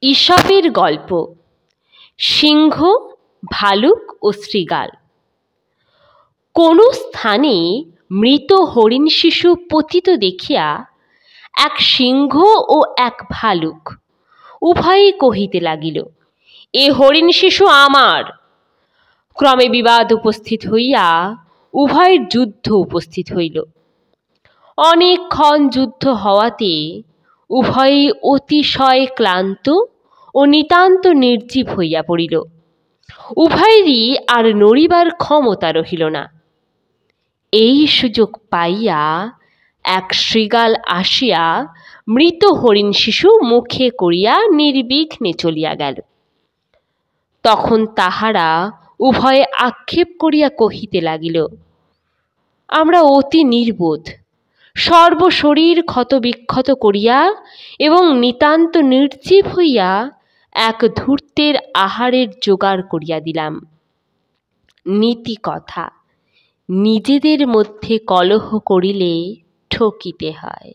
ঈশপের গল্প সিংহ, ভালুক ও শৃগাল। কোনো স্থানে মৃত হরিণ শিশু পতিত দেখিয়া এক সিংহ ও এক ভালুক উভয়েই কহিতে লাগিল, এ হরিণ শিশু আমার। ক্রমে বিবাদ উপস্থিত হইয়া উভয়ের যুদ্ধ উপস্থিত হইল। অনেকক্ষণ যুদ্ধ হওয়াতে উভয়েই অতিশয় ক্লান্ত ও নিতান্ত নির্জীব হইয়া পড়িল। উভয়েরই আর নড়িবার ক্ষমতা রহিল না। এই সুযোগ পাইয়া এক শৃগাল আসিয়া মৃত হরিণ শিশু মুখে করিয়া নির্বিঘ্নে চলিয়া গেল। তখন তাহারা উভয়ে আক্ষেপ করিয়া কহিতে লাগিল, আমরা অতি নির্বোধ, সর্বশরীর ক্ষতবিক্ষত করিয়া এবং নিতান্ত নির্জীব হইয়া এক ধূর্তের আহারের জোগাড় করিয়া দিলাম। নীতি কথা, নিজেদের মধ্যে কলহ করিলে ঠকিতে হয়।